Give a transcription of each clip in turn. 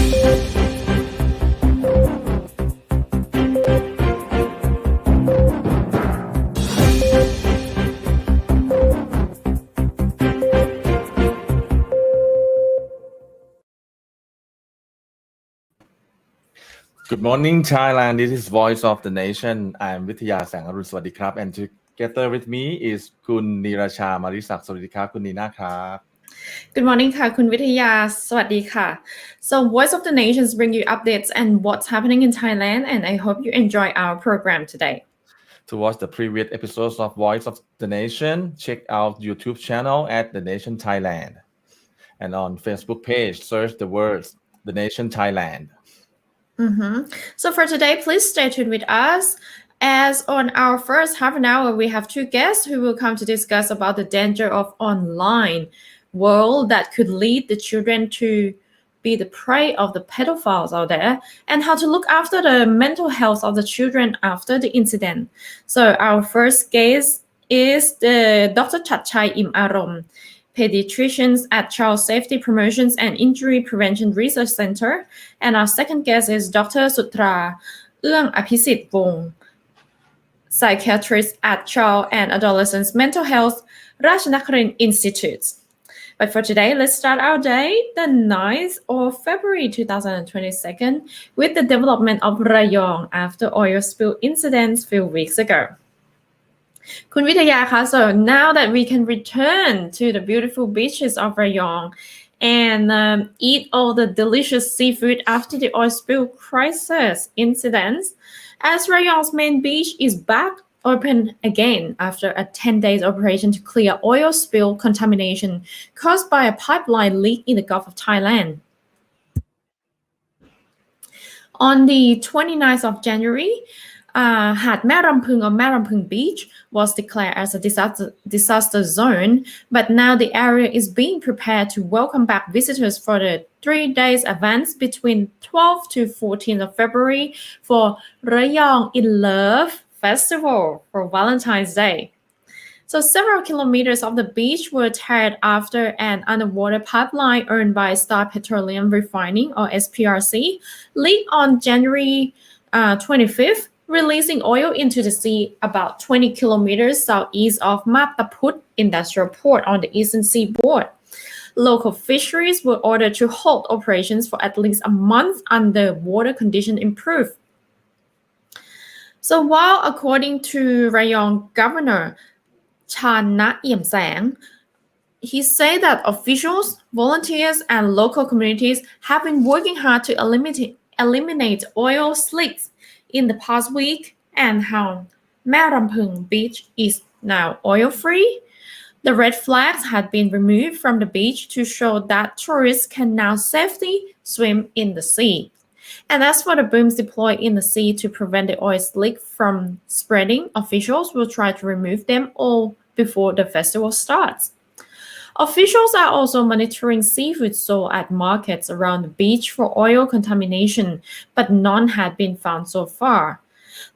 Good morning, Thailand. This is Voice of the Nation. I'm วิทยาแสงอรุณสวัสดีครับ and together with me is คุณนีราชามาริศักดิ์สวัสดีครับคุณนีน่าครับ Good morning ค่ะคุณวิทยาสวัสดีค่ะ So Voice of the Nations bring you updates and what's happening in Thailand, and I hope you enjoy our program today. To watch the previous episodes of Voice of the Nation, check out YouTube channel at The Nation Thailand, and on Facebook page search the words The Nation Thailand. So for today, please stay tuned with us. As on our first half an hour, we have two guests who will come to discuss about the danger of online world that could lead the children to be the prey of the pedophiles out there, and how to look after the mental health of the children after the incident. So our first guest is the Dr. Chatchai Im Arom, pediatricians at Child Safety Promotions and Injury Prevention Research Center, and our second guest is Dr. Sutra Eung Apisit Wong, psychiatrist at Child and Adolescents Mental Health Rajanakrinh Institute. But for today, let's start our day, the 9th of February 2022, with the development of Rayong after oil spill incidents a few weeks ago. คุณวิทยาคะ so now that we can return to the beautiful beaches of Rayong and eat all the delicious seafood after the oil spill crisis incidents, as Rayong's main beach is back open again after a 10 days operation to clear oil spill contamination caused by a pipeline leak in the Gulf of Thailand. On the 29th of January, Hat Merampung or Merampung Beach was declared as a disaster zone, but now the area is being prepared to welcome back visitors for the 3 days events between 12 to 14th of February for Rayong in Love Festival for Valentine's Day. So several kilometers of the beach were teared after an underwater pipeline owned by Star Petroleum Refining or SPRC leaked on January 25th, releasing oil into the sea about 20 kilometers southeast of Mataput Industrial Port on the eastern seaboard. Local fisheries were ordered to halt operations for at least a month until water conditions improve. So while according to Rayong Governor Chana Iemsang, he said that officials, volunteers, and local communities have been working hard to eliminate oil slicks in the past week, and how Merampung Beach is now oil-free. The red flags had been removed from the beach to show that tourists can now safely swim in the sea. And as for the booms deployed in the sea to prevent the oil slick from spreading, officials will try to remove them all before the festival starts. Officials are also monitoring seafood sold at markets around the beach for oil contamination, but none had been found so far.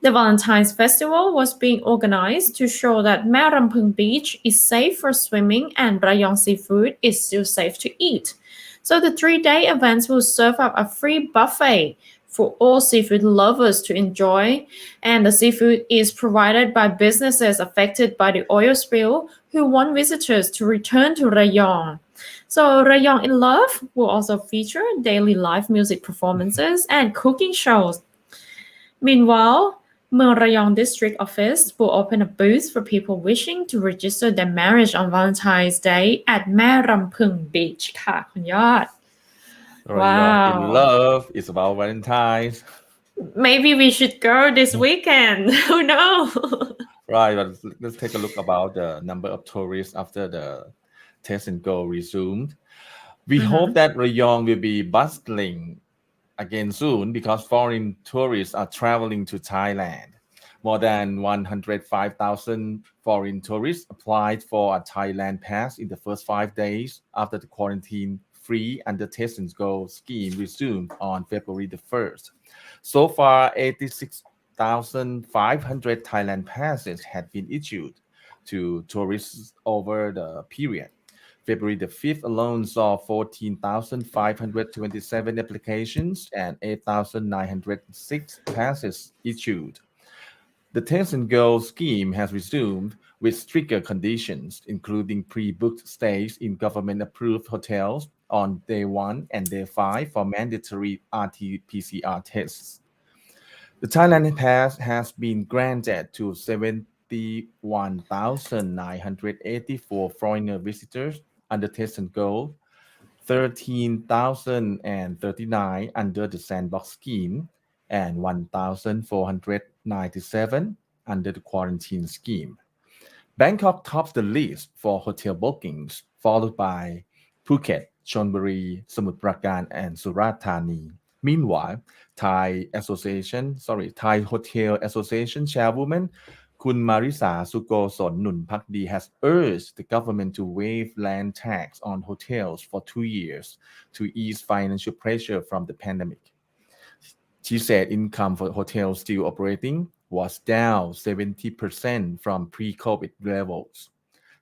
The Valentine's Festival was being organized to show that Merampung Beach is safe for swimming and Rayong seafood is still safe to eat. So the 3-day events will serve up a free buffet for all seafood lovers to enjoy, and the seafood is provided by businesses affected by the oil spill who want visitors to return to Rayong. So Rayong in Love will also feature daily live music performances and cooking shows. Meanwhile, Mueang Rayong District Office will open a booth for people wishing to register their marriage on Valentine's Day at Merampung Beach ค่ะคุณยอด Rayong in Love is about Valentine's. Maybe we should go this weekend. Who knows? Right, but let's take a look about the number of tourists after the test and go resumed. We hope that Rayong will be bustling again soon because foreign tourists are traveling to Thailand. More than 105,000 foreign tourists applied for a Thailand pass in the first 5 days after the quarantine-free under Test and Go scheme resumed on February the 1st. So far, 86,500 Thailand passes had been issued to tourists over the period. February the 5th alone saw 14,527 applications and 8,906 passes issued. The Test and Go scheme has resumed with stricter conditions, including pre-booked stays in government-approved hotels on day 1 and day 5 for mandatory RT-PCR tests. The Thailand Pass has been granted to 71,984 foreigner visitors under Test and Go, 13,039 under the Sandbox scheme, and 1,497 under the quarantine scheme. Bangkok tops the list for hotel bookings, followed by Phuket, Chonburi, Samut Prakan, and Surat Thani. Meanwhile, Thai Hotel Association chairwoman Kun Marisa Sukoson Nunpakdi has urged the government to waive land tax on hotels for 2 years to ease financial pressure from the pandemic. She said income for hotels still operating was down 70% from pre-COVID levels.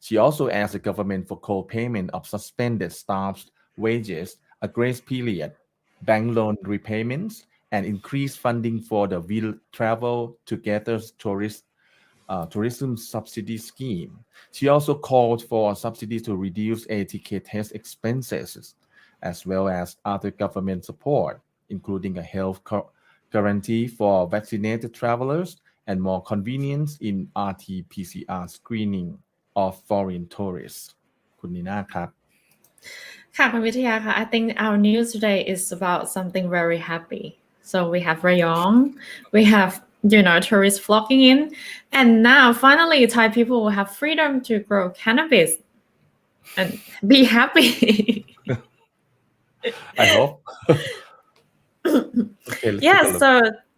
She also asked the government for co-payment of suspended staff's wages, a grace period, bank loan repayments, and increased funding for the Will Travel Together's tourism subsidy scheme. She also called for subsidies to reduce ATK test expenses, as well as other government support, including a health guarantee for vaccinated travelers and more convenience in RT-PCR screening of foreign tourists. คุณนีน่าครับ ค่ะคุณวิทยาค่ะ I think our news today is about something very happy. So we have Rayong, we have tourists flocking in, and now finally Thai people will have freedom to grow cannabis and be happy. I hope. Okay, Yeah, so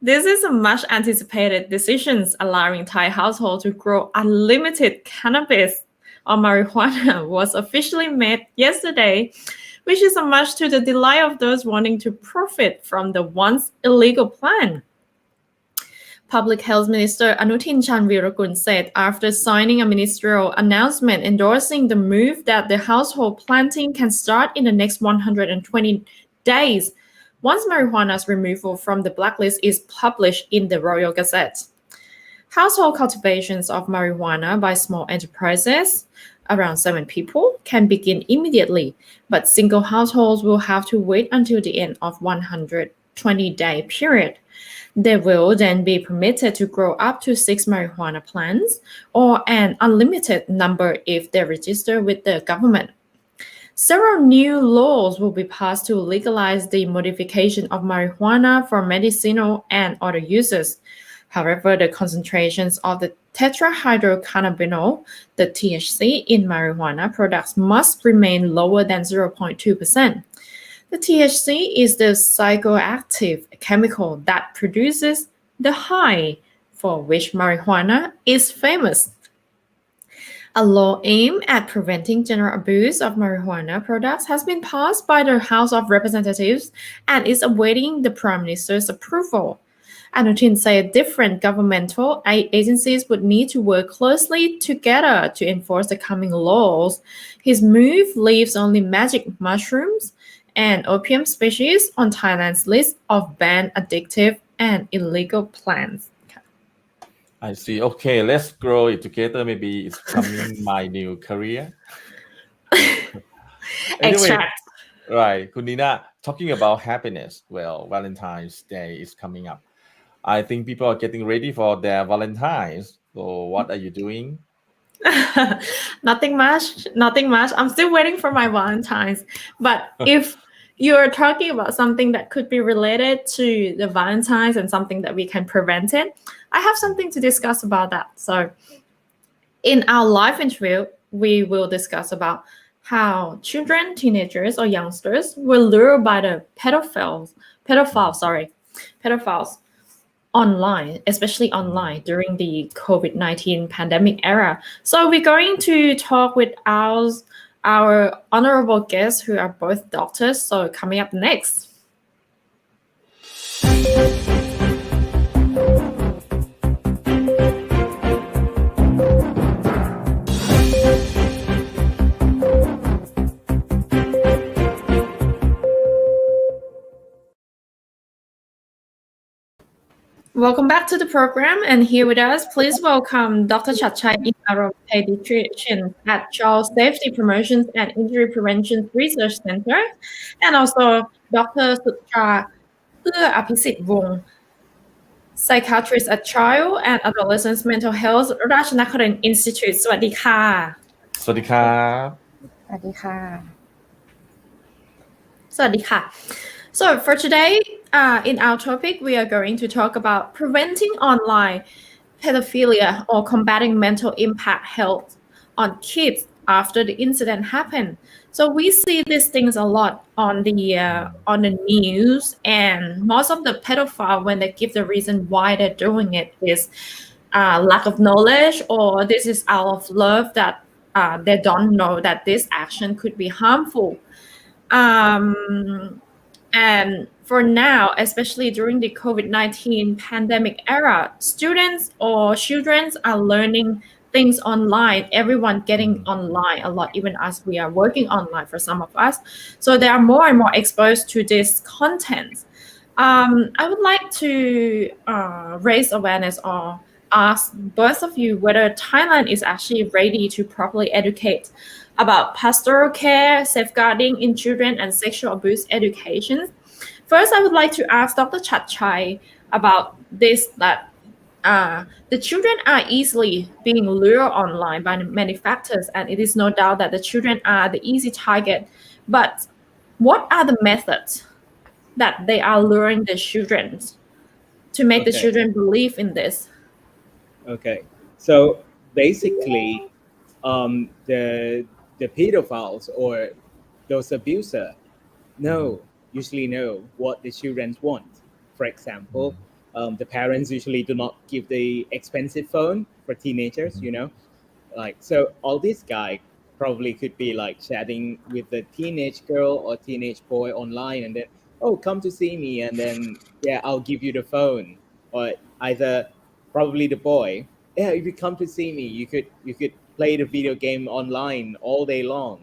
this is a much anticipated decisions allowing Thai households to grow unlimited cannabis or marijuana was officially made yesterday, which is a much to the delight of those wanting to profit from the once illegal plan. Public Health Minister Anutin Chanvirakul said after signing a ministerial announcement endorsing the move that the household planting can start in the next 120 days once marijuana's removal from the blacklist is published in the Royal Gazette. Household cultivations of marijuana by small enterprises, around 7 people, can begin immediately, but single households will have to wait until the end of 120-day period. They will then be permitted to grow up to 6 marijuana plants or an unlimited number if they register with the government. Several new laws will be passed to legalize the modification of marijuana for medicinal and other uses. However, the concentrations of the tetrahydrocannabinol, the THC, in marijuana products must remain lower than 0.2%. The THC is the psychoactive chemical that produces the high, for which marijuana is famous. A law aimed at preventing general abuse of marijuana products has been passed by the House of Representatives and is awaiting the Prime Minister's approval. Anutin said different governmental agencies would need to work closely together to enforce the coming laws. His move leaves only magic mushrooms and opium species on Thailand's list of banned, addictive, and illegal plants. I see. Okay, let's grow it together. Maybe it's becoming my new career. Extract. Right. Kunina, talking about happiness. Well, Valentine's Day is coming up. I think people are getting ready for their Valentines. So what are you doing? Nothing much. I'm still waiting for my Valentine's. But if you're talking about something that could be related to the Valentine's and something that we can prevent it, I have something to discuss about that. So in our live interview, we will discuss about how children, teenagers, or youngsters were lured by the pedophiles online, especially online during the COVID-19 pandemic era. So we're going to talk with our honorable guests who are both doctors. So coming up next. Welcome back to the program, and here with us, please welcome Dr. Chatchai Inarom, pediatrician at Child Safety Promotions and Injury Prevention Research Center, and also Dr. Sutra Apisit Wong, psychiatrist at Child and Adolescent Mental Health, ราชนครินทร์ Institute สวัสดีค่ะ สวัสดีครับ สวัสดีค่ะ Sawadika. So for today, in our topic, we are going to talk about preventing online pedophilia or combating mental impact health on kids after the incident happened. So we see these things a lot on the news, and most of the pedophile, when they give the reason why they're doing it, is lack of knowledge, or this is out of love that they don't know that this action could be harmful. And for now, especially during the COVID-19 pandemic era, students or children are learning things online, everyone getting online a lot, even as we are working online for some of us. So they are more and more exposed to this content. I would like to raise awareness or ask both of you whether Thailand is actually ready to properly educate about pastoral care, safeguarding in children, and sexual abuse education. First, I would like to ask Dr. Chatchai about this, that the children are easily being lured online by many factors, and it is no doubt that the children are the easy target. But what are the methods that they are luring the children to make the Okay. children believe in this? Okay, so basically, the pedophiles or those abuser usually know what the children want. For example, the parents usually do not give the expensive phone for teenagers. Like, so all these guy probably could be like chatting with the teenage girl or teenage boy online, and then, oh, come to see me, and then, yeah, I'll give you the phone. Or either probably the boy, yeah, if you come to see me, you could play the video game online all day long,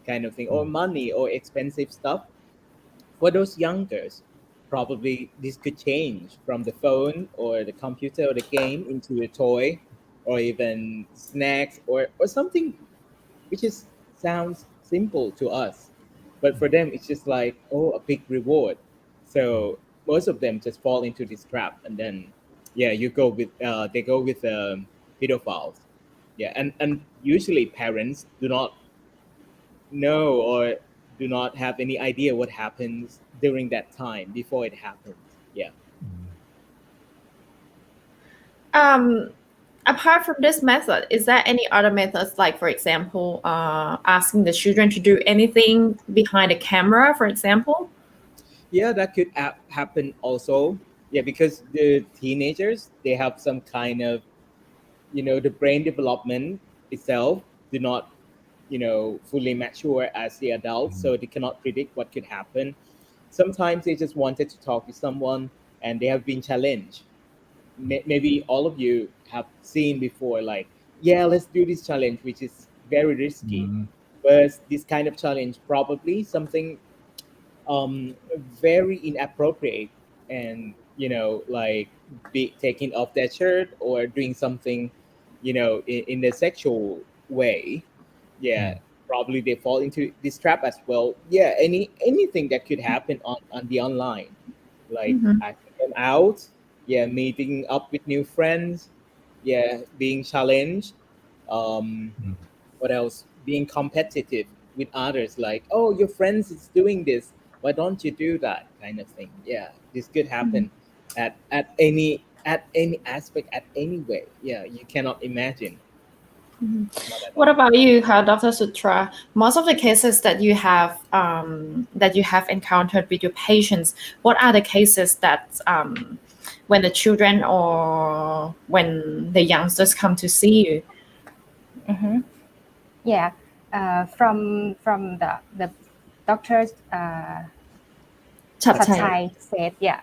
kind of thing. Or money or expensive stuff. For those youngers, probably this could change from the phone or the computer or the game into a toy, or even snacks, or something which is sounds simple to us, but for them it's just like, oh, a big reward. So most of them just fall into this trap, and then, yeah, they go with pedophiles. Yeah, and usually parents do not know or do not have any idea what happens during that time before it happens. Yeah. Apart from this method, is there any other methods, like, for example, asking the children to do anything behind the camera, for example? Yeah, that could happen also. Yeah, because the teenagers, they have some kind of, the brain development itself do not, fully mature as the adults, so they cannot predict what could happen. Sometimes they just wanted to talk to someone, and they have been challenged. Maybe all of you have seen before, like, yeah, let's do this challenge, which is very risky. But this kind of challenge, probably something very inappropriate, and, like, be taking off their shirt or doing something, in the sexual way. Yeah, probably they fall into this trap as well. Yeah, anything that could happen on the online, like acting them out, yeah, meeting up with new friends, yeah, being challenged, um what else, being competitive with others, like, oh, your friends is doing this, why don't you do that, kind of thing. Yeah, this could happen at any aspect, at any way. Yeah, you cannot imagine. Not at What all. about you, Dr. Sutra? Most of the cases that you have encountered with your patients, what are the cases that when the children or when the youngsters come to see you? Yeah, from the doctors Chatchai said, yeah,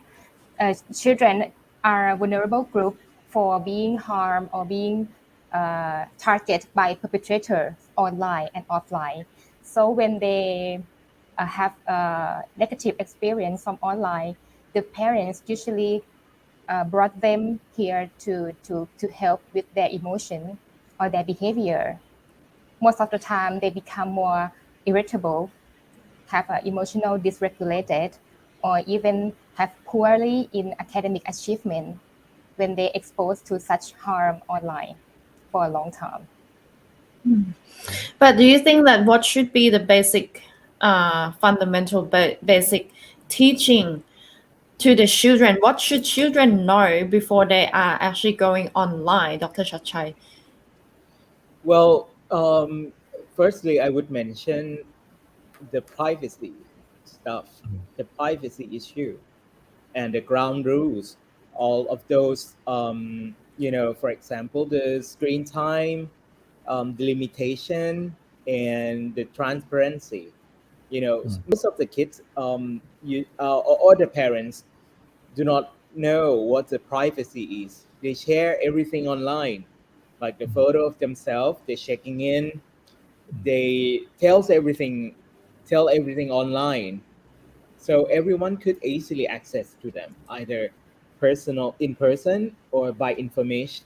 children are a vulnerable group for being harmed or being targeted by perpetrators online and offline. So when they have a negative experience from online, the parents usually brought them here to help with their emotion or their behavior. Most of the time, they become more irritable, have emotional dysregulated, or even have poorly in academic achievement when they exposed to such harm online for a long time. But do you think that what should be the basic, fundamental, basic teaching to the children? What should children know before they are actually going online, Dr. Chachai? Well, firstly, I would mention the privacy stuff, the privacy issue, and the ground rules. All of those, for example, the screen time, the limitation, and the transparency. Most of the kids, or the parents do not know what the privacy is. They share everything online, like the photo of themselves. They're checking in. They tell everything online, so everyone could easily access to them, either personal in person or by information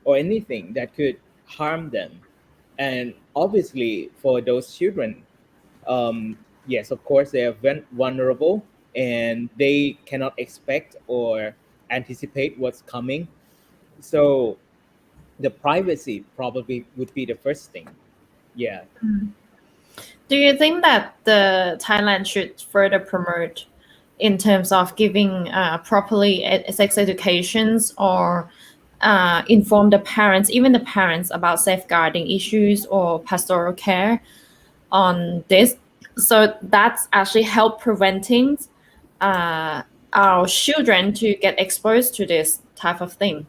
or anything that could harm them. And obviously, for those children, yes, of course, they are vulnerable and they cannot expect or anticipate what's coming. So the privacy probably would be the first thing. Yeah. Do you think that the Thailand should further promote in terms of giving properly sex educations, or inform the parents, even the parents, about safeguarding issues or pastoral care on this, so that's actually help preventing our children to get exposed to this type of thing?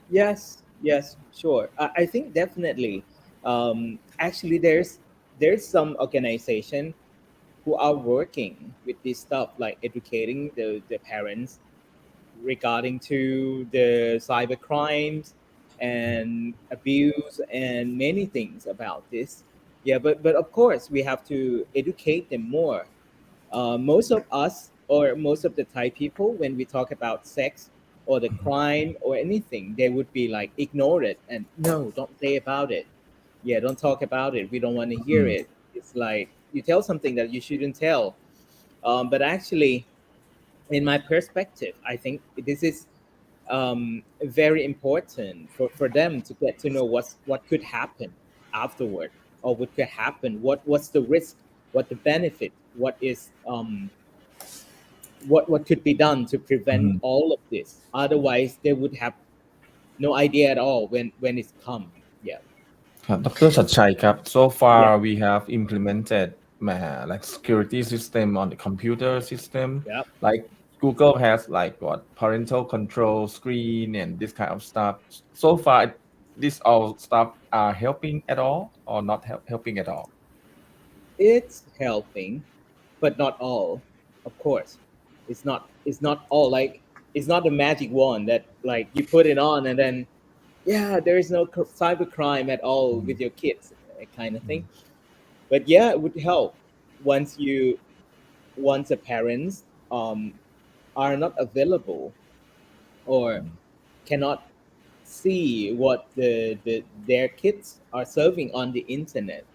Yes, sure. I think definitely. Actually, there's some organization who are working with this stuff, like educating the parents regarding to the cyber crimes and abuse and many things about this. Yeah, but of course we have to educate them more. Most of us, or most of the Thai people, when we talk about sex or the crime or anything, they would be like, ignore it and no, don't say about it. Yeah, don't talk about it. We don't want to hear it. It's like you tell something that you shouldn't tell. But actually, in my perspective, I think this is very important for them to get to know what could happen afterward, or what could happen, what's the risk, what the benefit, what could be done to prevent all of this. Otherwise, they would have no idea at all when it's come. Yeah. ครับดรชัดชัยครับ so far Yeah. we have implemented like security system on the computer system, Yeah. like Google has like what parental control screen and this kind of stuff. So far this all stuff are helping at all or not helping at all? It's helping, but not all. Of course, it's not all. Like, it's not a magic wand that, like, you put it on and then, yeah, there is no cyber crime at all with your kids, kind of thing. But yeah, it would help once the parents are not available or cannot see what their kids are serving on the internet.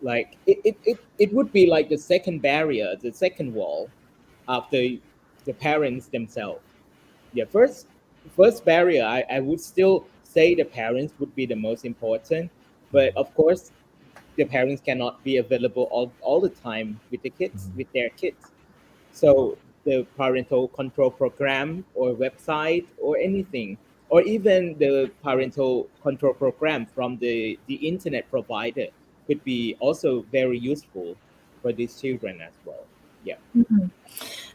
Like, it would be like the second barrier, the second wall, after the parents themselves. Yeah, first barrier, I would still say the parents would be the most important, but of course the parents cannot be available all the time with their kids. So the parental control program or website or anything, or even the parental control program from the internet provider, could be also very useful for these children as well. Yeah.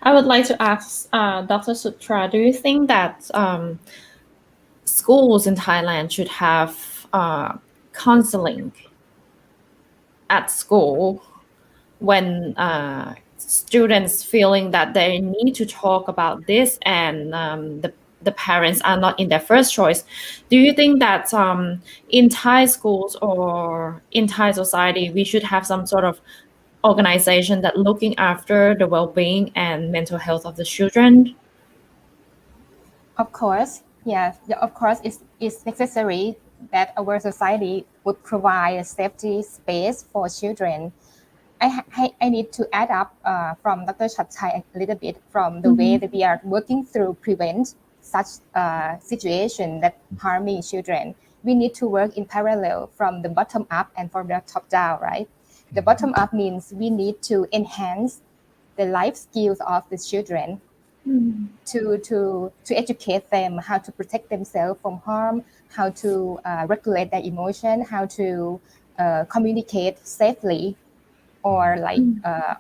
I would like to ask Dr. Sutra, do you think that schools in Thailand should have counseling at school when students feeling that they need to talk about this, and the parents are not in their first choice? Do you think that in Thai schools or in Thai society we should have some sort of organization that looking after the well-being and mental health of the children? Of course, yes. Of course, it's necessary that our society would provide a safety space for children. I need to add up from Dr. Chatchai a little bit from the way that we are working through prevent such situation that harming children. We need to work in parallel from the bottom up and from the top down, right? The bottom up means we need to enhance the life skills of the children to educate them how to protect themselves from harm, how to regulate their emotion, how to communicate safely or like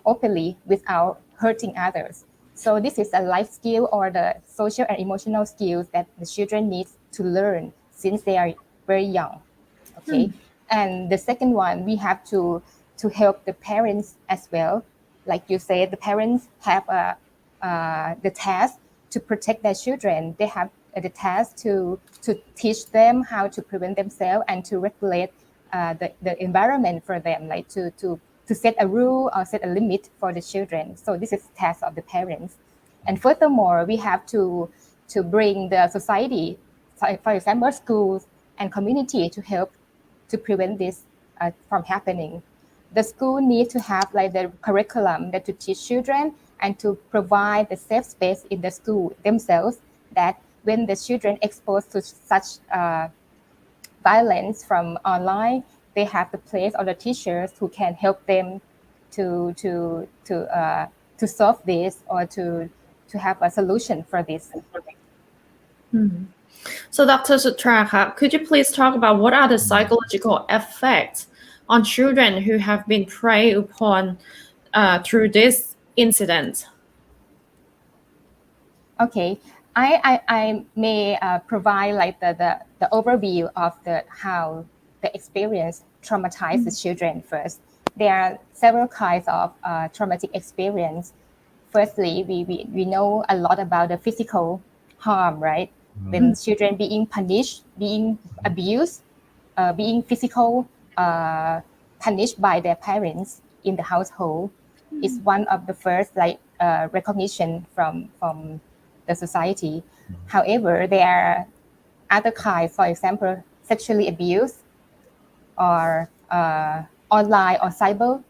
openly without hurting others. So this is a life skill or the social and emotional skills that the children need to learn since they are very young. Okay, and the second one we have to help the parents as well. Like you said, the parents have the task to protect their children. They have the task to teach them how to prevent themselves and to regulate the environment for them, like to set a rule or set a limit for the children. So this is the task of the parents. And furthermore, we have to bring the society, for example, schools and community to help to prevent this from happening. The school need to have like the curriculum that to teach children and to provide the safe space in the school themselves, that when the children exposed to such violence from online, they have the place or the teachers who can help them to solve this or to have a solution for this. So Dr. Sutra, could you please talk about what are the psychological effects on children who have been preyed upon through this incident? Okay, I may provide like the overview of how the experience traumatizes the children first. There are several kinds of traumatic experience. Firstly, we know a lot about the physical harm, right? When children being punished, being abused, being physical punished by their parents in the household is one of the first like recognition from the society. However, there are other kinds, for example, sexually abuse or online or cyber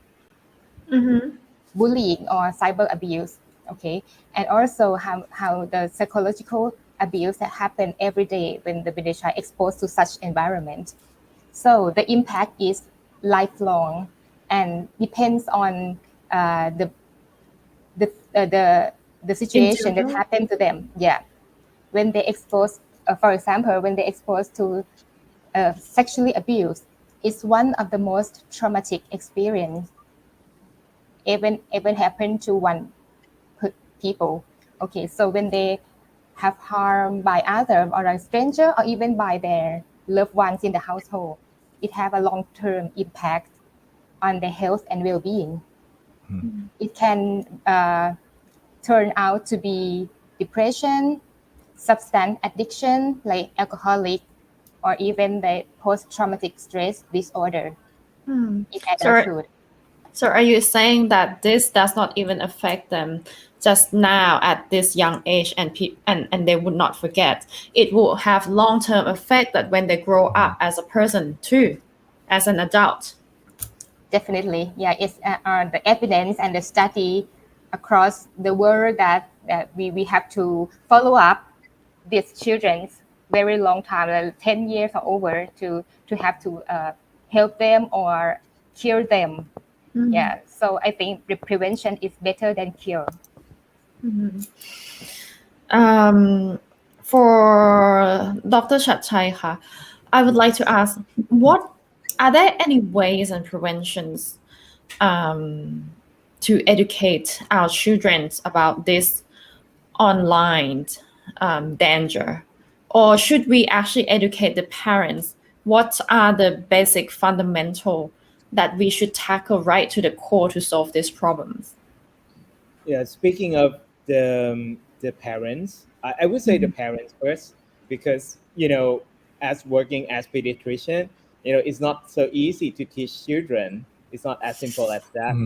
bullying or cyber abuse. Okay, and also how the psychological abuse that happen every day when the child exposed to such environment. So the impact is lifelong and depends on the situation that happened to them. Yeah, when they exposed, for example, when they exposed to sexually abused, it's one of the most traumatic experience even happened to one people. Okay, so when they have harm by other or a stranger or even by their loved ones in the household, it have a long-term impact on their health and well-being. It can turn out to be depression, substance addiction like alcoholic, or even the post-traumatic stress disorder in adulthood. So are you saying that this does not even affect them just now at this young age and they would not forget? It will have long-term effect that when they grow up as a person too, as an adult. Definitely, yeah. It's the evidence and the study across the world that we have to follow up these children's very long time, like 10 years or over, to have to help them or cure them. Yeah, so I think the prevention is better than cure. For Dr. Chatchai, I would like to ask, are there any ways and preventions to educate our children about this online danger? Or should we actually educate the parents? What are the basic fundamental that we should tackle right to the core to solve these problems? Yeah, speaking of the parents, I would say the parents first, because as working as pediatrician, it's not so easy to teach children. It's not as simple as that.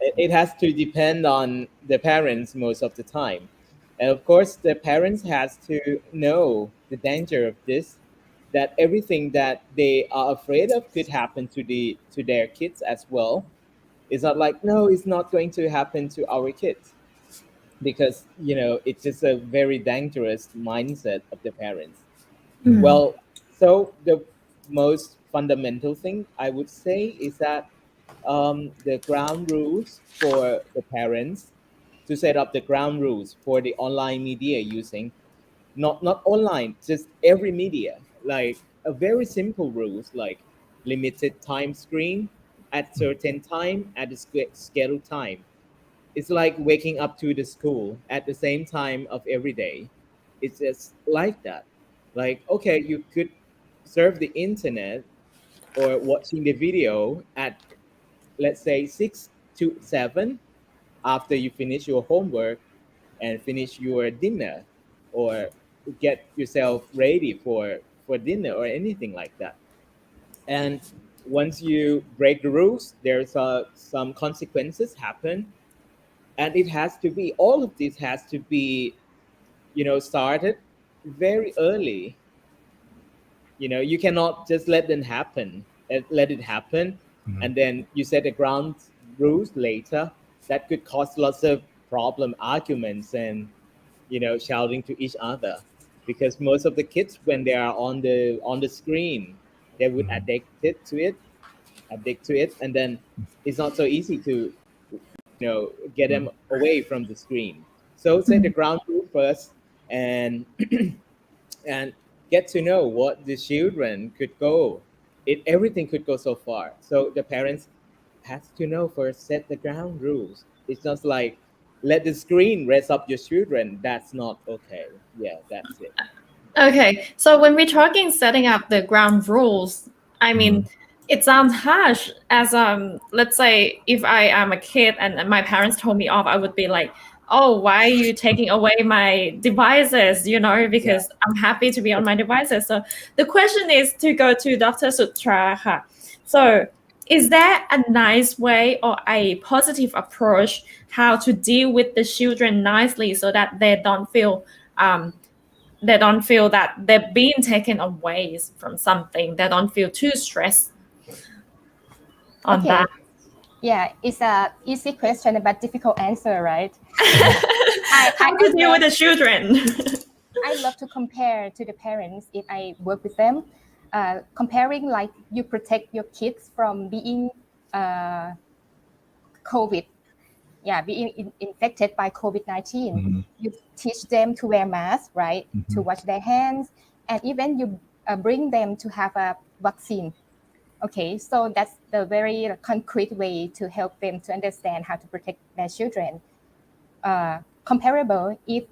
it has to depend on the parents most of the time. And of course, the parents has to know the danger of this, that everything that they are afraid of could happen to their kids as well. It's not like, no, it's not going to happen to our kids, because it's just a very dangerous mindset of the parents. Well, so the most fundamental thing I would say is that the ground rules for the parents to set up the ground rules for the online media using, not online, just every media, like a very simple rules like limited time screen at certain time at the scheduled time. It's like waking up to the school at the same time of every day. It's just like that. Like, okay, you could surf the internet or watching the video at, let's say, 6 to 7 after you finish your homework and finish your dinner, or get yourself ready for dinner or anything like that. And once you break the rules, there's some consequences happen, and it has to be, all of this has to be started very early. You cannot just let them happen, let it happen, and then you set the ground rules later. That could cause lots of problem, arguments, and shouting to each other, because most of the kids, when they are on the screen, they would addict to it, and then it's not so easy to get them away from the screen. So set the ground rule first, and and get to know what the children could go. Everything could go so far. So the parents has to know first, set the ground rules. It's just like, let the screen raise up your children. That's not okay. Yeah, that's it. Okay, so when we're talking setting up the ground rules, I mean, it sounds harsh. As let's say if I am a kid and my parents told me off, I would be like, oh, why are you taking away my devices? Because I'm happy to be on my devices. So the question is to go to Dr. Sutra. Ha. So is there a nice way or a positive approach how to deal with the children nicely so that they don't feel that they're being taken away from something. They don't feel too stressed on that. Yeah, it's a easy question but difficult answer, right? How to deal with the children? I love to compare to the parents if I work with them. Comparing, like, you protect your kids from being COVID. Yeah, being infected by COVID-19. You teach them to wear masks, right? To wash their hands, and even you bring them to have a vaccine. Okay, so that's the very concrete way to help them to understand how to protect their children. Comparable, if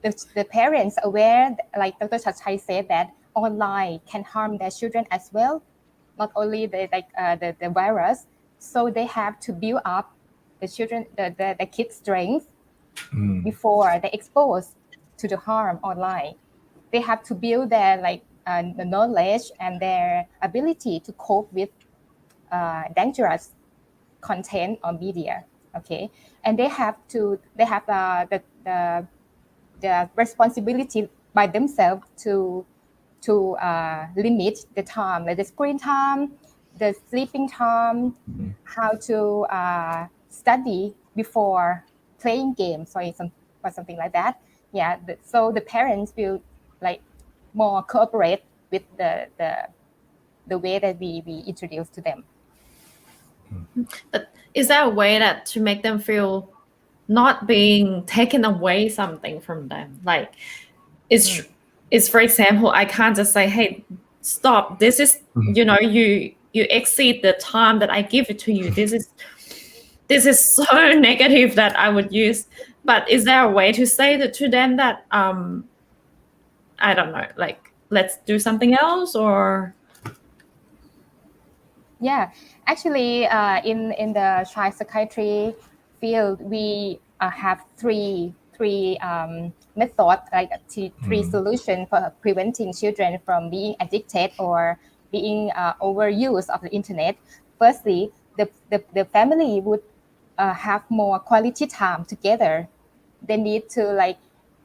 the parents are aware, like Dr. Chachai said, that online can harm their children as well, not only the virus, so they have to build up the children, the kids' strength before they expose to the harm online. They have to build their the knowledge and their ability to cope with dangerous content or media. Okay, and they have the responsibility by themselves to limit the time, like the screen time, the sleeping time, how to study before playing games or something like that. Yeah, so the parents will like more cooperate with the way that we introduce to them. But is there a way that to make them feel not being taken away something from them? Like, is for example, I can't just say, hey, stop. This is you exceed the time that I give it to you. This is so negative that I would use. But is there a way to say that to them that I don't know, like, let's do something else? Or yeah, actually, in the child psychiatry field, we have three methods, like three solutions for preventing children from being addicted or being overuse of the internet. Firstly, the family would have more quality time together. They need to like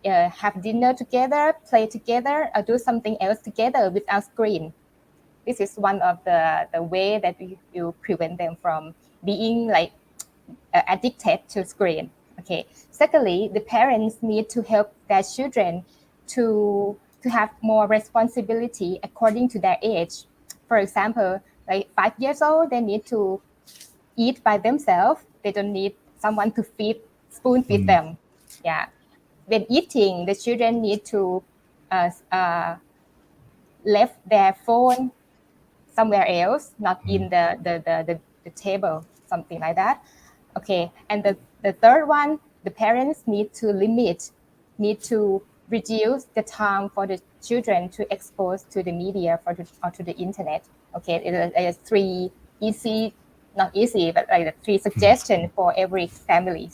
have dinner together, play together, or do something else together without screen. This is one of the way that we will prevent them from being like addicted to screen. Okay. Secondly, the parents need to help their children to have more responsibility according to their age. For example, like 5 years old, they need to eat by themselves. They don't need someone to spoon feed them. Yeah. When eating, the children need to left their phone somewhere else, not in the table, something like that. Okay, and the third one, the parents need to reduce the time for the children to expose to the media or to the internet. Okay, it is three easy, not easy, but like the three suggestions for every family.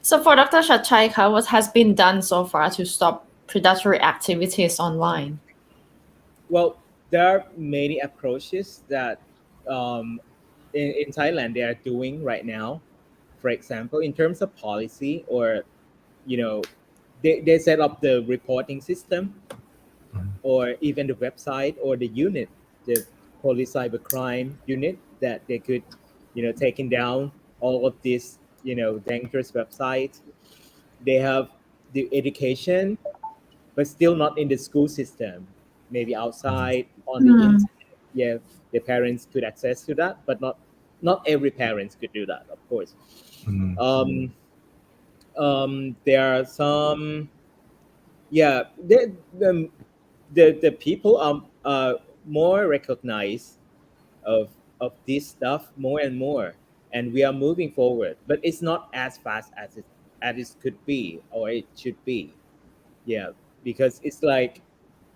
So for Dr. Chatchai, what has been done so far to stop predatory activities online? Well, there are many approaches that in Thailand they are doing right now. For example, in terms of policy, or they set up the reporting system, or even the website or the unit, the police cybercrime unit, that they could taking down all of these dangerous websites. They have the education, but still not in the school system, maybe outside on the internet. Yeah, the parents could access to that, but not every parents could do that, of course. There are some, yeah, the people are more recognized of this stuff more and more, and we are moving forward, but it's not as fast as it could be, or it should be. Yeah, because it's like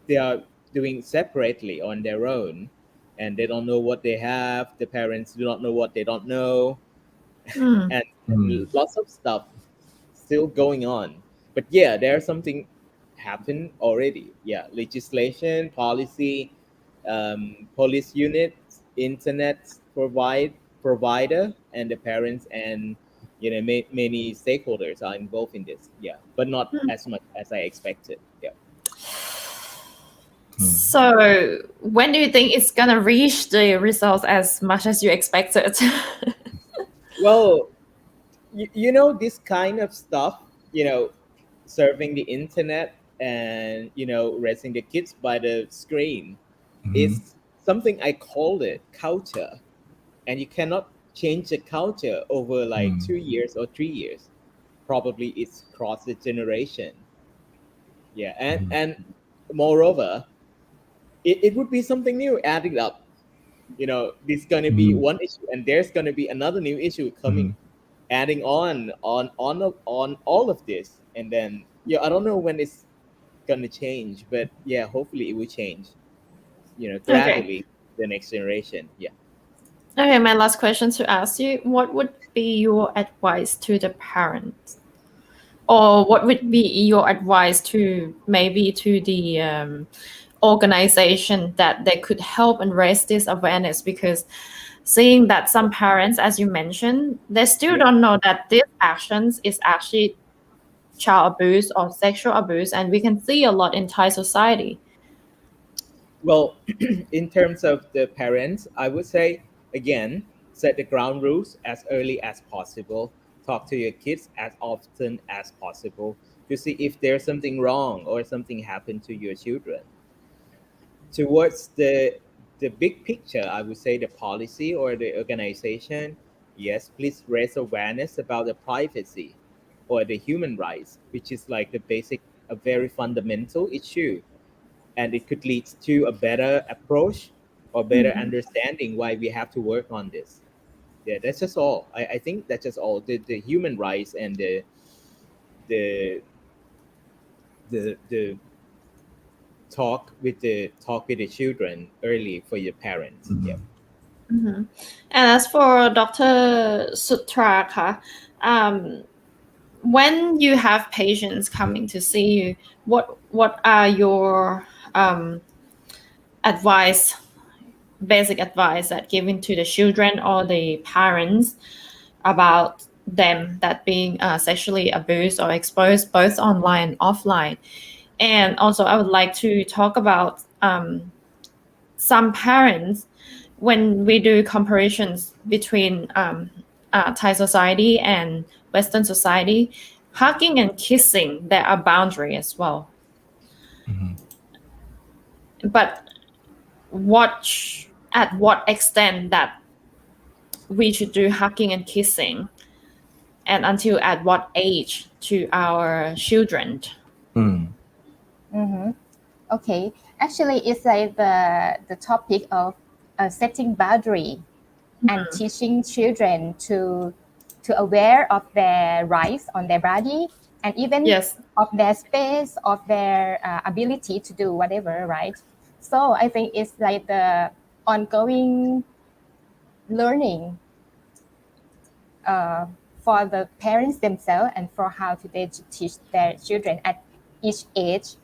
they are doing separately on their own, and they don't know what they have. The parents do not know what they don't know, and lots of stuff still going on. But yeah, there's something happened already. Yeah, legislation, policy, police units, internet provider, and the parents, and many stakeholders are involved in this. Yeah, but not as much as I expected. Yeah. So when do you think it's gonna reach the results as much as you expected? Well, this kind of stuff, serving the internet and raising the kids by the screen is something I call it culture, and you cannot change the culture over like 2 years or 3 years. Probably it's cross the generation. Yeah, and moreover, it would be something new adding up. There's going to be one issue, and there's going to be another new issue coming, adding on all of this, and then I don't know when it's going to change, but yeah, hopefully it will change. Gradually, the next generation. Yeah. Okay, my last question to ask you: what would be your advice to the parents, or what would be your advice to maybe to the organization that they could help and raise this awareness? Because seeing that some parents, as you mentioned, they still don't know that these actions is actually child abuse or sexual abuse, and we can see a lot in Thai society. Well, in terms of the parents, I would say, again, set the ground rules as early as possible. Talk to your kids as often as possible to see if there's something wrong or something happened to your children. Towards the big picture, I would say the policy or the organization, yes, please raise awareness about the privacy or the human rights, which is like the basic, a very fundamental issue, and it could lead to a better approach or better understanding why we have to work on this. Yeah, that's just all. I think that's just all. The human rights and the the talk with the children early for your parents. Yeah. And as for Dr. Sutra, when you have patients coming to see you, what are your basic advice that given to the children or the parents about them that being sexually abused or exposed both online and offline. And also, I would like to talk about some parents when we do comparisons between Thai society and Western society, hugging and kissing, there are boundaries as well. But at what extent that we should do hugging and kissing, and until at what age to our children? Okay, actually, it's like the topic of setting boundary and teaching children to aware of their rights on their body and even Yes. of their space, of their ability to do whatever, right? So I think it's like the ongoing learning for the parents themselves and for how to they teach their children at each age.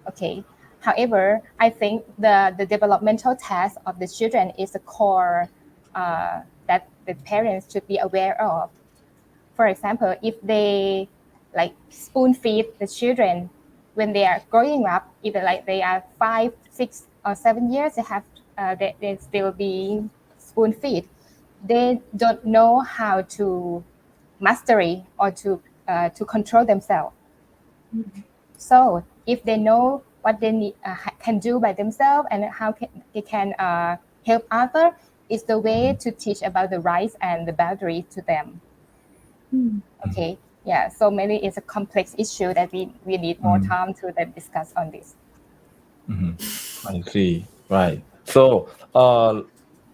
Okay. However, I think the developmental task of the children is a core that the parents should be aware of. For example, if they like spoon feed the children when they are growing up, either like they are 5, 6, or 7 years, they have they still being spoon feed. They don't know how to mastery or to control themselves. So if they know what they need, can do by themselves and how they can help others, is the way to teach about the rights and the boundaries to them. Okay, yeah. So maybe it's a complex issue that we need more time to then discuss on this. I see. Right. So,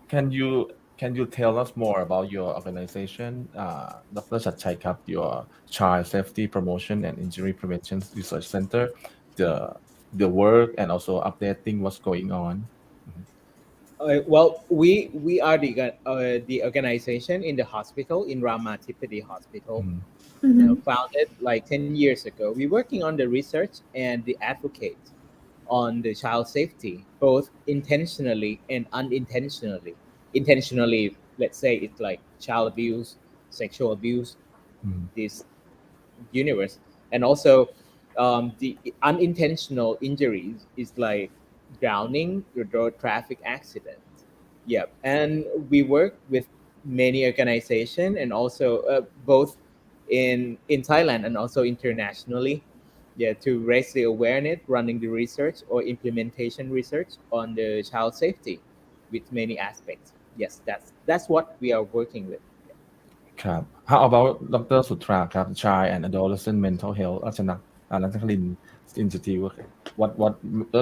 can you tell us more about your organization, Dr. Chatchai Kap, your Child Safety Promotion and Injury Prevention Research Center, the work and also updating what's going on? Well, we are the organization in the hospital, in Ramatipati Hospital, founded like 10 years ago. We're working on the research and the advocate on the child safety, both intentionally and unintentionally. Intentionally, let's say it's like child abuse, sexual abuse, this universe, and also the unintentional injuries is like drowning, road traffic accident. Yeah, and we work with many organizations and also both in Thailand and also internationally. Yeah, to raise the awareness, running the research or implementation research on the child safety with many aspects. Yes, that's what we are working with. ครับ How about Dr. Sutra ครับ Child and Adolescent Mental Health รัชนครินทร์ Institute. What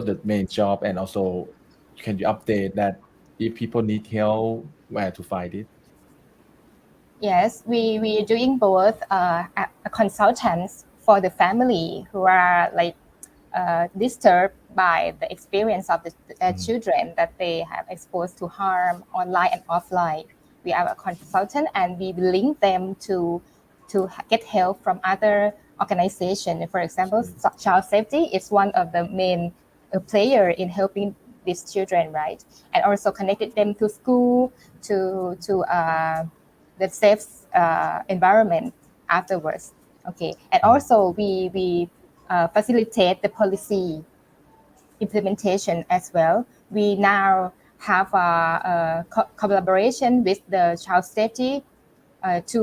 the main job, and also can you update that if people need help, where to find it? Yes, we are doing both consultants for the family who are like disturbed by the experience of the children that they have exposed to harm online and offline. We are a consultant and we link them to get help from other organizations. For example, Child Safety is one of the main player in helping these children, right? And also connected them to school, to the safe environment afterwards. Okay, and also we facilitate the policy implementation as well. We now have a collaboration with the Child Safety to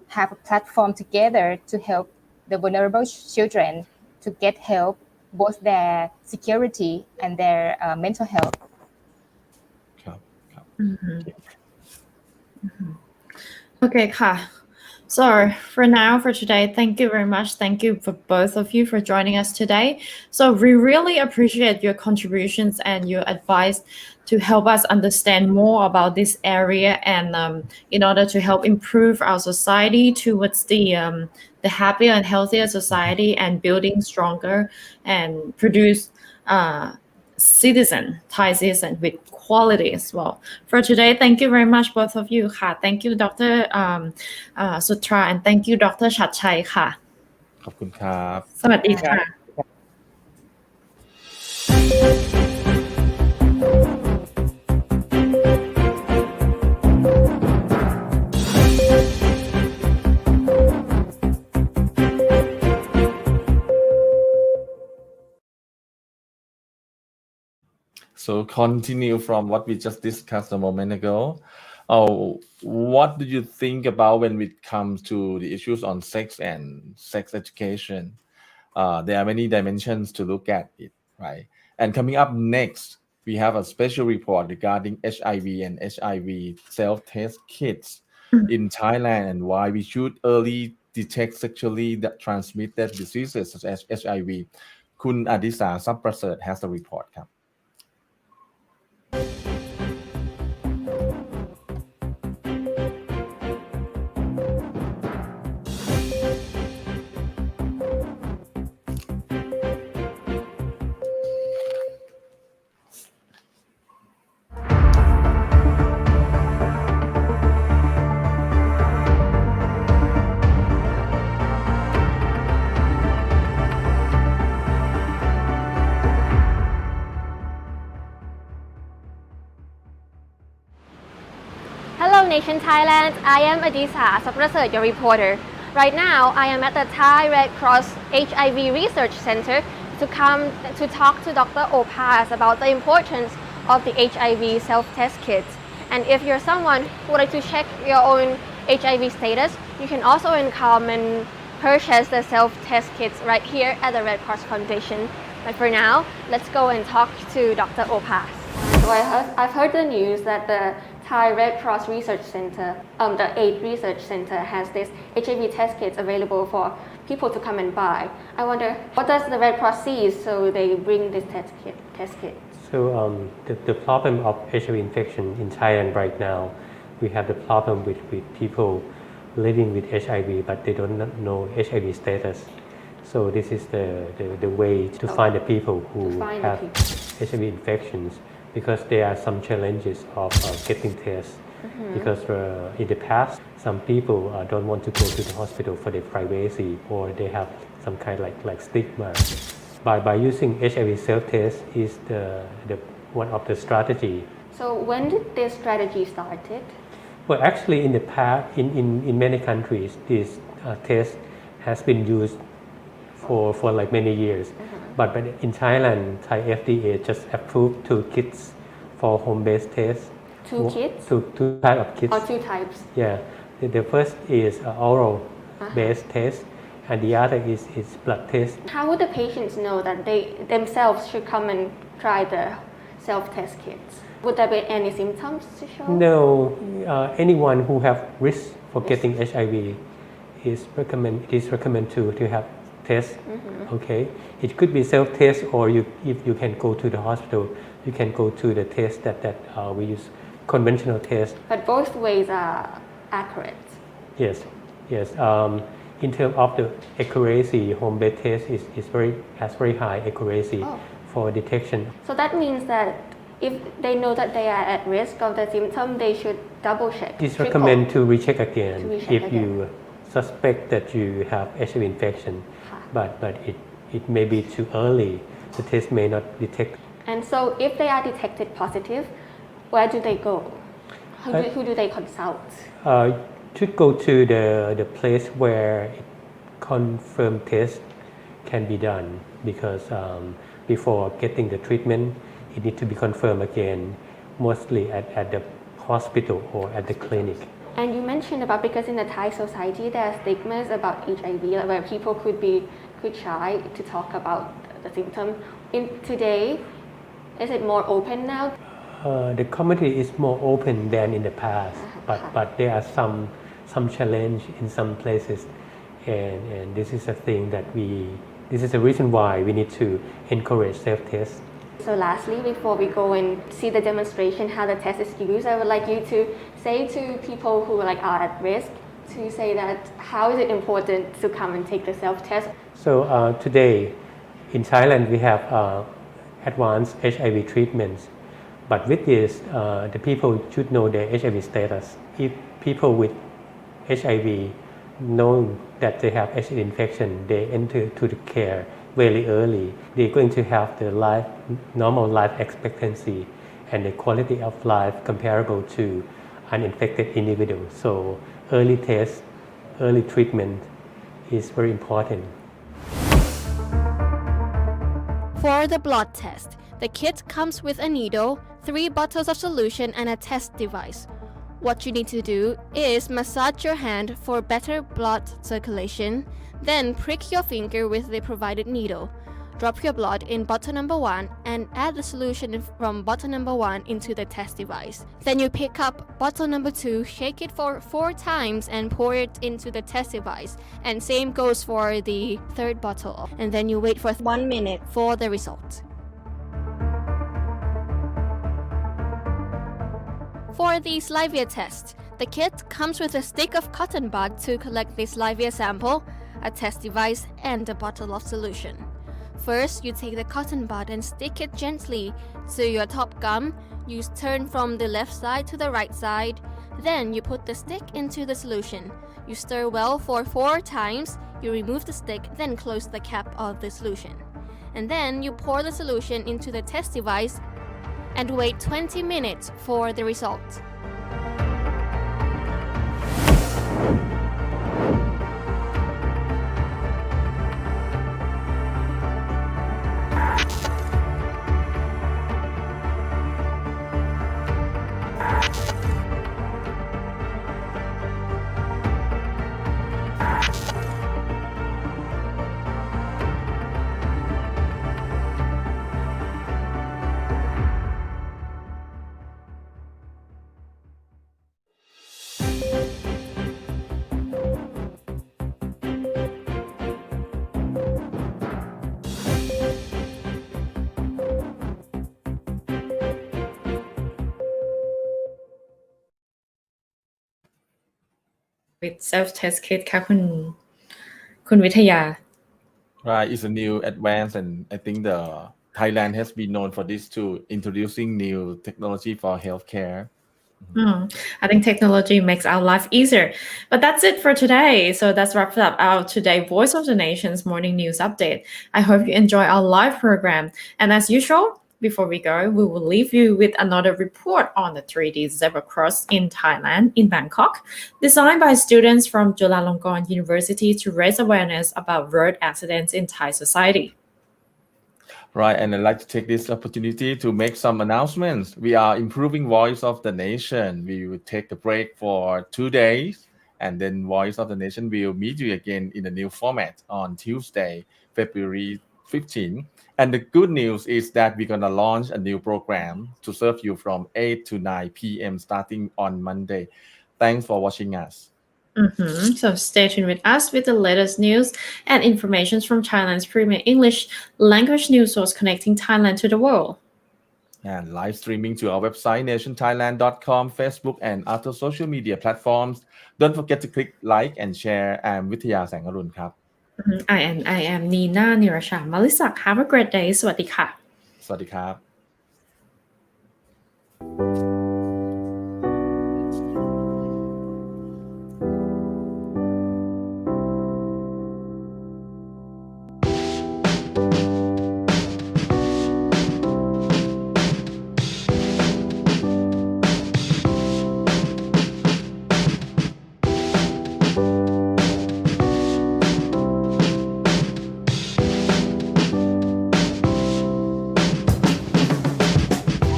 have a platform together to help the vulnerable children to get help, both their security and their mental health. ครับ Okay, Ka. So for now, for today, thank you very much. Thank you for both of you for joining us today. So we really appreciate your contributions and your advice to help us understand more about this area, and in order to help improve our society towards the happier and healthier society, and building stronger and produce Thai citizen with quality as well. For today, thank you very much, both of you. Thank you, Dr. Sutra, and thank you, Dr. Chatchai. ขอบคุณครับ สวัสดีค่ะ So continue from what we just discussed a moment ago. Oh, what do you think about when it comes to the issues on sex and sex education? There are many dimensions to look at it, right? And coming up next, we have a special report regarding HIV and HIV self-test kits in Thailand and why we should early detect sexually transmitted diseases such as HIV. คุณอดิสาทรัพย์ประเสริฐ has a report ครับ Hello Nation Thailand, I am Adisa Saprasert, your reporter. Right now, I am at the Thai Red Cross HIV Research Center to come to talk to Dr. Opas about the importance of the HIV self-test kits. And if you're someone who would like to check your own HIV status, you can also come and purchase the self-test kits right here at the Red Cross Foundation. But for now, let's go and talk to Dr. Opas. So I've heard the news that the Thai Red Cross Research Center, the AIDS Research Center has this HIV test kits available for people to come and buy. I wonder, what does the Red Cross see so they bring this test kit? So the problem of HIV infection in Thailand right now, we have the problem with people living with HIV, but they don't know HIV status. So this is the way to find the people who have HIV infections, because there are some challenges of getting tests. Because in the past, some people don't want to go to the hospital for their privacy, or they have some kind of like stigma. By using HIV self-test is the one of the strategy. So when did this strategy started? Well, actually, in the past, in many countries, this test has been used for like many years. But in Thailand, Thai FDA just approved 2 kits for home-based tests. 2 kits? Two types of kits. Or 2 types? Yeah. The first is oral-based test, and the other is blood test. How would the patients know that they themselves should come and try the self-test kits? Would there be any symptoms to show? No. Anyone who have risk for getting HIV is recommend to have test. Okay. It could be self-test, or if you can go to the hospital, you can go to the test that we use, conventional test. But both ways are accurate. Yes. In terms of the accuracy, home-based test has very high accuracy for detection. So that means that if they know that they are at risk of the symptom, they should double check. It's recommended to recheck again if you suspect that you have HIV infection, but it may be too early. The test may not detect. And so if they are detected positive, where do they go? Who do they consult? Should go to the place where confirmed test can be done, because before getting the treatment, it needs to be confirmed again, mostly at the hospital or at the clinic. And you mentioned about, because in the Thai society there are stigmas about HIV, where people could shy to talk about the symptom. Today, is it more open now? The community is more open than in the past, but there are some challenge in some places, and this is a thing that this is the reason why we need to encourage self-test. So lastly, before we go and see the demonstration how the test is used, I would like you to say to people who are at risk, to say that how is it important to come and take the self-test? So today in Thailand we have advanced HIV treatments, but with this the people should know their HIV status. If people with HIV know that they have HIV infection, they enter to the care very early. They're going to have the normal life expectancy and the quality of life comparable to uninfected individuals. So early test, early treatment is very important. For the blood test, The kit comes with a needle, 3 bottles of solution, and a test device. What you need to do is massage your hand for better blood circulation, then prick your finger with the provided needle. Drop your blood in bottle number 1 and add the solution from bottle number 1 into the test device. Then you pick up bottle number 2, shake it for 4 times and pour it into the test device. And same goes for the third bottle. And then you wait for 1 minute for the result. For the salivia test, the kit comes with a stick of cotton bud to collect the salivia sample, a test device, and a bottle of solution. First, you take the cotton bud and stick it gently to your top gum. You turn from the left side to the right side. Then you put the stick into the solution. You stir well for 4 times. You remove the stick, then close the cap of the solution. And then you pour the solution into the test device and wait 20 minutes for the result. with self-test kit ค่ะคุณวิทยา Right, it's a new advance, and I think the Thailand has been known for this too, introducing new technology for healthcare. I think technology makes our life easier. But that's it for today. So that's wrapped up our today Voice of the Nation's morning news update. I hope you enjoy our live program. And as usual, before we go, we will leave you with another report on the 3D zebra cross in Thailand, in Bangkok, designed by students from Chulalongkorn University to raise awareness about road accidents in Thai society. Right, and I'd like to take this opportunity to make some announcements. We are improving Voice of the Nation. We will take a break for 2 days, and then Voice of the Nation will meet you again in a new format on Tuesday, February 15. And the good news is that we're going to launch a new program to serve you from 8 to 9 p.m. starting on Monday. Thanks for watching us. So stay tuned with us with the latest news and information from Thailand's premier English language news source connecting Thailand to the world. And live streaming to our website, nationthailand.com, Facebook, and other social media platforms. Don't forget to click like and share. I'm Vithya Sangarun ครับ I am Nina Nirasha Malisak. Have a great day. สวัสดีค่ะ สวัสดีครับ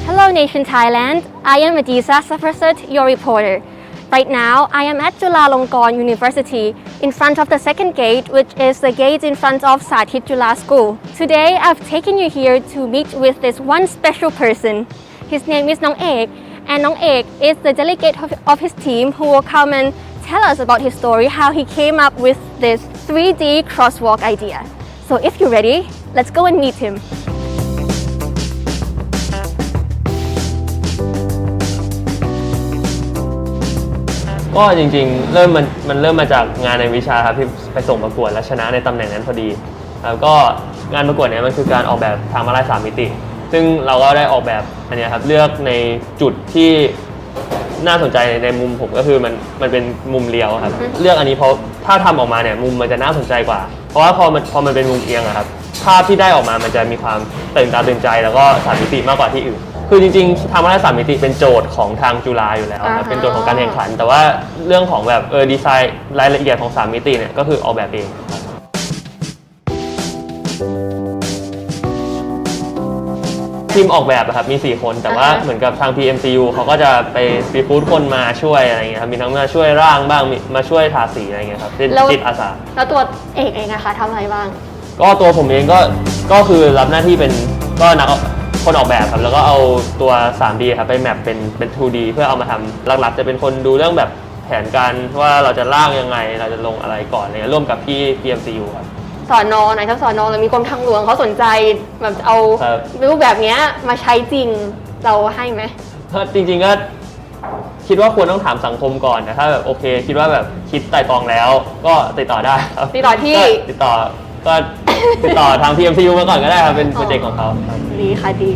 Hello Nation Thailand, I am Adisa Saprasert, your reporter. Right now, I am at Chulalongkorn University in front of the second gate, which is the gate in front of Sathit Chula School. Today, I've taken you here to meet with this one special person. His name is Nong Ek, and Nong Ek is the delegate of his team who will come and tell us about his story, how he came up with this 3D crosswalk idea. So if you're ready, let's go and meet him. ก็จริงๆมันเริ่มมาจากงานในวิชาครับที่ไปส่งประกวดและชนะในตำแหน่งนั้นพอดีแล้วก็งานประกวดเนี่ยมันคือการออกแบบทางม้าลาย3 มิติซึ่งเราก็ได้ออกแบบอันนี้ครับเลือกในจุดที่น่าสนใจในมุมผมก็คือมันเป็นมุมเลี้ยวครับเลือกอันนี้เพราะถ้าทำออกมาเนี่ยมุมมันจะน่าสนใจกว่าเพราะว่าพอมันเป็นมุมเอียงครับภาพที่ได้ออกมามันจะมีความตื่นตาตื่นใจแล้วก็3 มิติมากกว่าที่อื่นคือจริงๆทำมาได้3 มิติเป็นโจทย์ของทางจุฬาอยู่แล้วครับเป็นโจทย์ของการแข่งขันแต่ว่าเรื่องของแบบดีไซน์รายละเอียดของ3 มิติเนี่ยก็คือออกแบบเองค ทีมออกแบบอะครับมี4คนแต่ว่าเหมือนกับทาง PMCU เขาก็จะไปรีคูดคนมาช่วยอะไรเงี้ยครับมีทั้งมาช่วยร่างบ้างมีมาช่วยทาสีอะไรเงี้ยครับเป็นจิตอาสา แล้วตัวเอกเองนะคะทำอะไรบ้าง ก็ตัวผมเองก็คือรับหน้าที่เป็นก็นักคนออกแบบครับแล้วก็เอาตัว 3D ครับไปแมปเป็น 2D เพื่อเอามาทำหลักๆจะเป็นคนดูเรื่องแบบแผนการว่าเราจะร่างยังไงเราจะลงอะไรก่อนอะไรเงี้ยร่วมกับพี่ PMCU ครับ สอนอไหนถ้าสอนอเรามีกรมทางหลวงเขาสนใจแบบเอา ครับ รูปแบบเนี้ยมาใช้จริงเราให้ไหม ก็จริงๆก็คิดว่าควรต้องถามสังคมก่อนนะถ้าแบบโอเค คิดว่าแบบคิดไต่ตรองแล้วก็ติดต่อได้ครับ ติดต่อที่ ก็ติดต่อทาง PMCU มาก่อนก็ได้ครับเป็นโปรเจกต์ของเขาครับ ดีค่ะดี